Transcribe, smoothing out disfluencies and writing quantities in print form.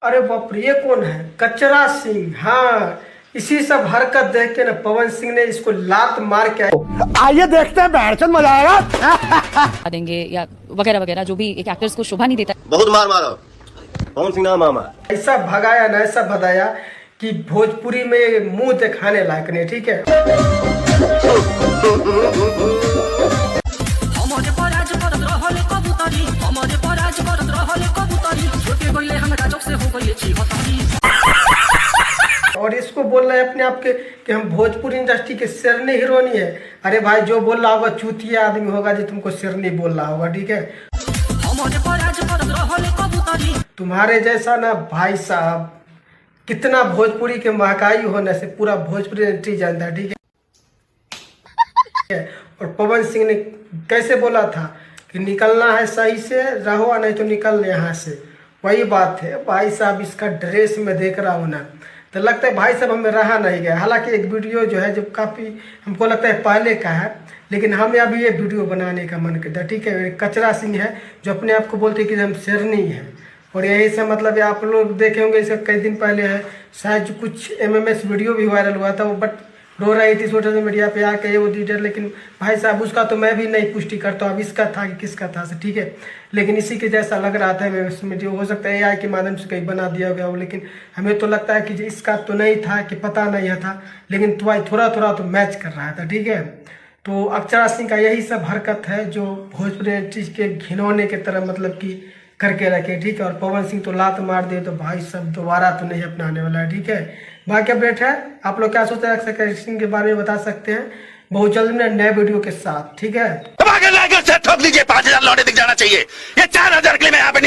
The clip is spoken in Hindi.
अरे बाप रे, ये कौन है? कचरा सिंह। हाँ, इसी सब हरकत देख के ना पवन सिंह ने इसको लात मार के आइए देखते हैं, बैठ मजा आएगा देंगे या वगैरह वगैरह, जो भी एक एक्टर्स को शोभा नहीं देता। बहुत मार मारो पवन सिंह ना मामा। ऐसा भगाया ना, ऐसा भगाया कि भोजपुरी में मुंह दिखाने लायक नहीं। ठीक है, और इसको बोल रहे हैं अपने आप के कि हम भोजपुरी इंडस्ट्री के शेरनी हीरोनी है। अरे भाई, जो बोल रहा होगा चूतिया आदमी होगा जो तुमको शेरनी बोल रहा होगा। ठीक है, तुम्हारे जैसा ना भाई साहब, कितना भोजपुरी के महकाई होने से पूरा भोजपुरी इंडस्ट्री जानता है। ठीक है, और पवन सिंह ने कैसे बोला था कि निकलना है सही से रहो, नहीं तो निकल यहाँ से। वही बात है भाई साहब, इसका ड्रेस में देख रहा हूँ ना तो लगता है भाई साहब हमें रहा नहीं गया। हालांकि एक वीडियो जो है, जब काफ़ी हमको लगता है पहले का है, लेकिन हमें अभी ये वीडियो बनाने का मन करता है। ठीक है, कचरा सिंह है जो अपने आप को बोलते हैं कि हम शेरनी है, और यही से मतलब आप लोग देखे होंगे इसका कई दिन पहले है शायद कुछ MMS वीडियो भी वायरल हुआ था। वो बट रो रही थी सोशल मीडिया पे आके वो डिटेल, लेकिन भाई साहब उसका तो मैं भी नहीं पुष्टि करता अब इसका था कि किसका था। ठीक है, लेकिन इसी के जैसा लग रहा था। मैं उसमें जो हो सकता है AI के माध्यम से कहीं बना दिया गया हो, लेकिन हमें तो लगता है कि इसका तो नहीं था, कि पता नहीं था, लेकिन थोड़ा थोड़ा तो मैच कर रहा था। ठीक है, तो अक्षरा सिंह का यही सब हरकत है जो भोजपुरी इंडस्ट्री के घिनौने की तरह मतलब कि करके रखे। ठीक है, और पवन सिंह तो लात मार दे तो भाई सब दोबारा तो नहीं अपनाने वाला है। ठीक है, बाकी अपडेट है, आप लोग क्या सोचते हैं अक्षरा सिंह के बारे में बता सकते हैं बहुत जल्द में नए वीडियो के साथ। ठीक है, ठोक लीजिए, 5000 लौटे दिख जाना चाहिए। ये 4000 के लिए मैं यहाँ पे